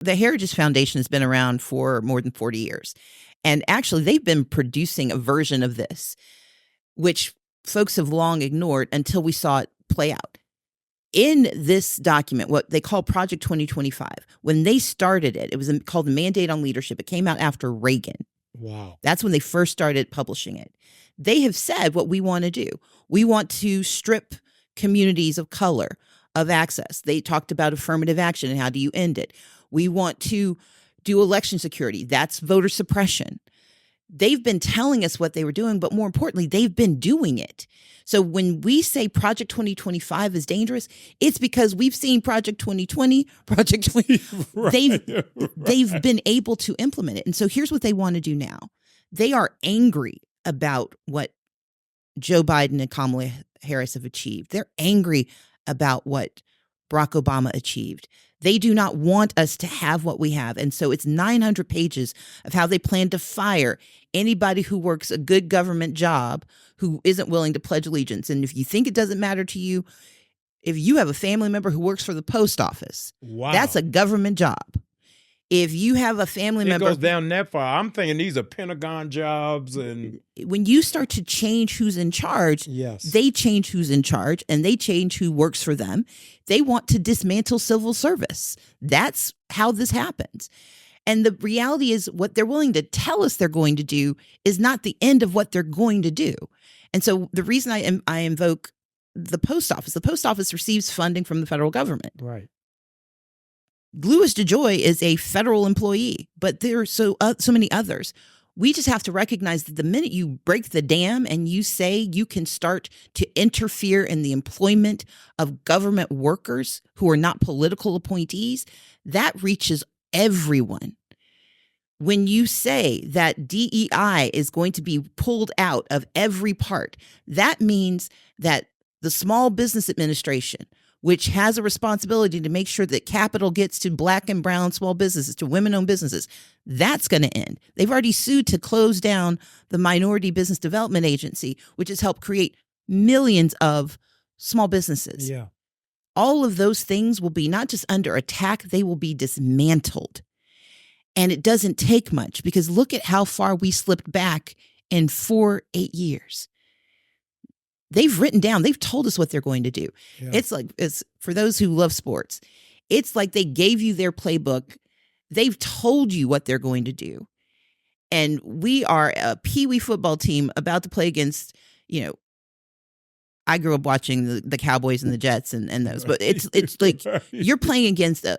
the Heritage Foundation has been around for more than 40 years. And actually, they've been producing a version of this, which folks have long ignored until we saw it play out. In this document, what they call Project 2025, when they started it, it was called the Mandate on Leadership. It came out after Reagan. Wow. That's when they first started publishing it. They have said what we want to do. We want to strip communities of color of access. They talked about affirmative action and how do you end it. We want to do election security. That's voter suppression. They've been telling us what they were doing, but more importantly, they've been doing it. So when we say Project 2025 is dangerous, it's because we've seen Project 2020, Project 20. Right. They've been able to implement it. And so here's what they want to do now. They are angry about what Joe Biden and Kamala Harris have achieved. They're angry about what Barack Obama achieved. They do not want us to have what we have. And so it's 900 pages of how they plan to fire anybody who works a good government job who isn't willing to pledge allegiance. And if you think it doesn't matter to you, if you have a family member who works for the post office, wow, that's a government job. If you have a family member, it goes down that far. I'm thinking these are Pentagon jobs. And when you start to change who's in charge, yes, they change who's in charge and they change who works for them. They want to dismantle civil service. That's how this happens. And the reality is what they're willing to tell us they're going to do is not the end of what they're going to do. And so the reason I invoke the post office receives funding from the federal government. Right. Louis DeJoy is a federal employee, but there are so many others. We just have to recognize that the minute you break the dam and you say you can start to interfere in the employment of government workers who are not political appointees, that reaches everyone. When you say that DEI is going to be pulled out of every part, that means that the Small Business Administration, which has a responsibility to make sure that capital gets to Black and brown small businesses, to women-owned businesses, that's going to end. They've already sued to close down the Minority Business Development Agency, which has helped create millions of small businesses. Yeah. All of those things will be not just under attack, they will be dismantled. And it doesn't take much because look at how far we slipped back in 8 years. They've written down, they've told us what they're going to do. Yeah. It's for those who love sports, it's like they gave you their playbook. They've told you what they're going to do. And we are a peewee football team about to play against, I grew up watching the Cowboys and the Jets and those, but it's like you're playing against the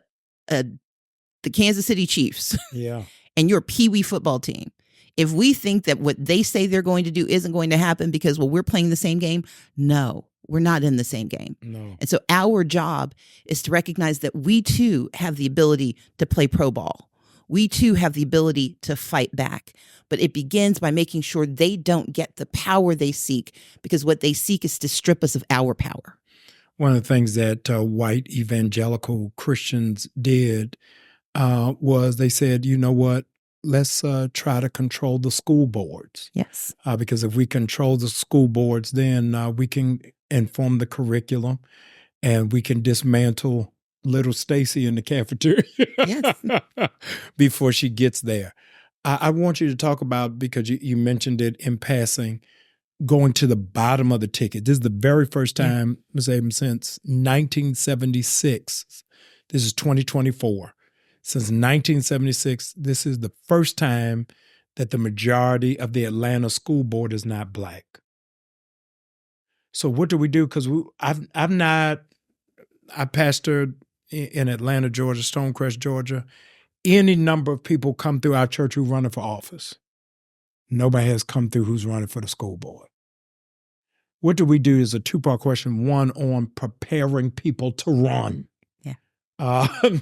Kansas City Chiefs. Yeah. And you're a peewee football team. If we think that what they say they're going to do isn't going to happen because, we're playing the same game, no, we're not in the same game. No. And so our job is to recognize that we too have the ability to play pro ball. We too have the ability to fight back. But it begins by making sure they don't get the power they seek, because what they seek is to strip us of our power. One of the things that white evangelical Christians did was they said, you know what? Let's try to control the school boards. Yes. Because if we control the school boards, then we can inform the curriculum and we can dismantle little Stacey in the cafeteria yes. before she gets there. I want you to talk about, because you mentioned it in passing, going to the bottom of the ticket. This is the very first time, Ms. Abrams, since 1976. This is 2024. Since 1976, this is the first time that the majority of the Atlanta school board is not Black. So what do we do? Because I pastored in Atlanta, Georgia, Stonecrest, Georgia. Any number of people come through our church who running for office. Nobody has come through who's running for the school board. What do we do is a two-part question. One, on preparing people to run.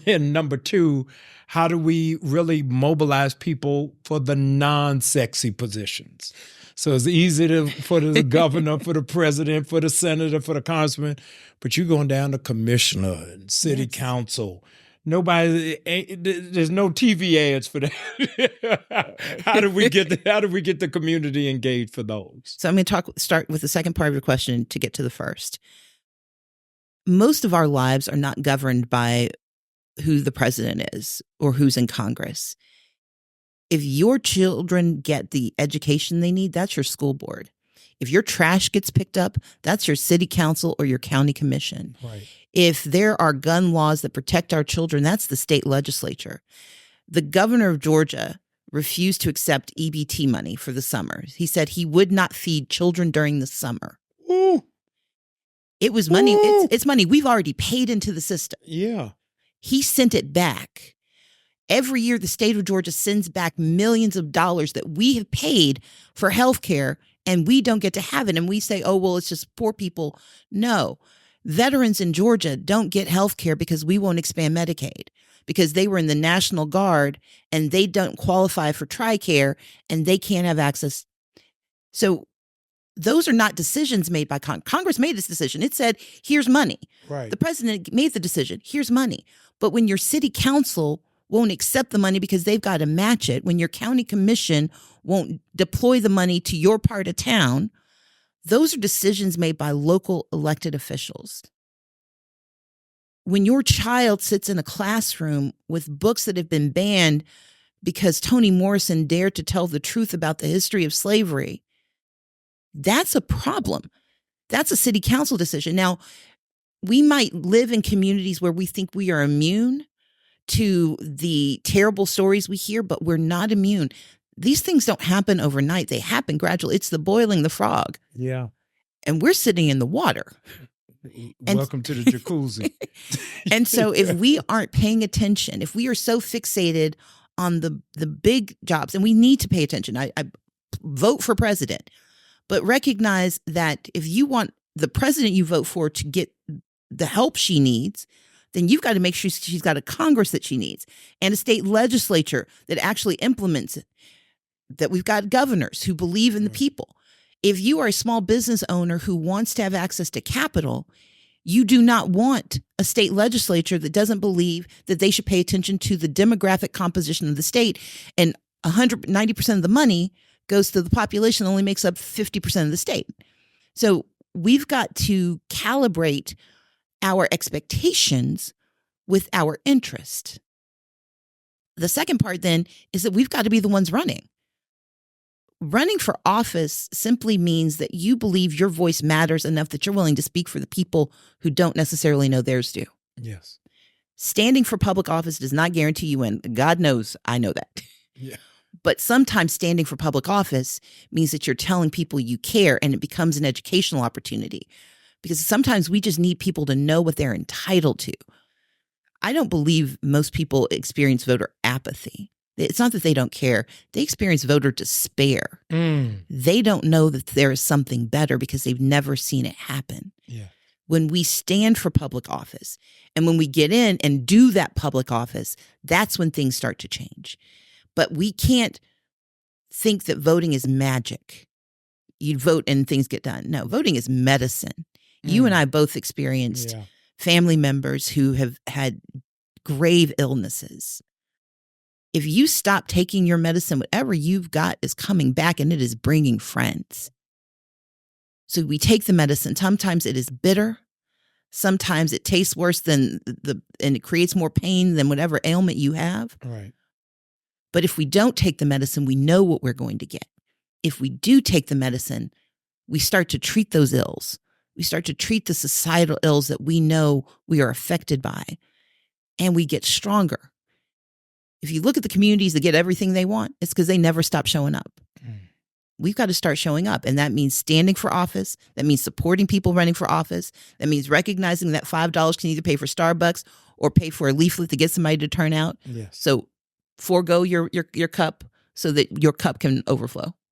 And number two, how do we really mobilize people for the non-sexy positions? So it's easy for the governor, for the president, for the senator, for the congressman, but you're going down to commissioner and city council. There's no TV ads for that. How do we get the community engaged for those? So I'm going to start with the second part of your question to get to the first. Most of our lives are not governed by who the president is or who's in Congress. If your children get the education they need, that's your school board. If your trash gets picked up, that's your city council or your county commission. Right. If there are gun laws that protect our children, that's the state legislature. The governor of Georgia refused to accept EBT money for the summer. He said he would not feed children during the summer. Ooh. It was money. It's money we've already paid into the system. Yeah. He sent it back. Every year, the state of Georgia sends back millions of dollars that we have paid for health care, and we don't get to have it. And we say, oh, well, it's just poor people. No. Veterans in Georgia don't get health care because we won't expand Medicaid, because they were in the National Guard and they don't qualify for TRICARE and they can't have access. So those are not decisions made by Congress made this decision. It said, here's money. Right. The president made the decision. Here's money. But when your city council won't accept the money because they've got to match it, when your county commission won't deploy the money to your part of town, those are decisions made by local elected officials. When your child sits in a classroom with books that have been banned because Toni Morrison dared to tell the truth about the history of slavery, that's a problem. That's a city council decision. Now, we might live in communities where we think we are immune to the terrible stories we hear, but we're not immune. These things don't happen overnight. They happen gradually. It's the boiling the frog. Yeah. And we're sitting in the water. Welcome to the jacuzzi. And so if we aren't paying attention, if we are so fixated on the big jobs, and we need to pay attention, I vote for president, but recognize that if you want the president you vote for to get the help she needs, then you've got to make sure she's got a Congress that she needs and a state legislature that actually implements it, that we've got governors who believe in the people. If you are a small business owner who wants to have access to capital, you do not want a state legislature that doesn't believe that they should pay attention to the demographic composition of the state. And 190% of the money goes to the population that only makes up 50% of the state. So we've got to calibrate our expectations with our interest. The second part then is that we've got to be the ones running. Running for office simply means that you believe your voice matters enough that you're willing to speak for the people who don't necessarily know theirs do. Yes. Standing for public office does not guarantee you win. God knows I know that. Yeah. But sometimes standing for public office means that you're telling people you care, and it becomes an educational opportunity. Because sometimes we just need people to know what they're entitled to. I don't believe most people experience voter apathy. It's not that they don't care. They experience voter despair. They don't know that there is something better because they've never seen it happen. Yeah. When we stand for public office and when we get in and do that public office, that's when things start to change. But we can't think that voting is magic. You vote and things get done. No, voting is medicine. You and I both experienced family members who have had grave illnesses. If you stop taking your medicine, whatever you've got is coming back and it is bringing friends. So we take the medicine. Sometimes it is bitter. Sometimes it tastes worse and it creates more pain than whatever ailment you have. Right. But if we don't take the medicine, we know what we're going to get. If we do take the medicine, we start to treat those ills. We start to treat the societal ills that we know we are affected by, and we get stronger. If you look at the communities that get everything they want, it's because they never stop showing up. We've got to start showing up, and that means standing for office. That means supporting people running for office. That means recognizing that $5 can either pay for Starbucks or pay for a leaflet to get somebody to turn out. Yes. So forego your cup so that your cup can overflow.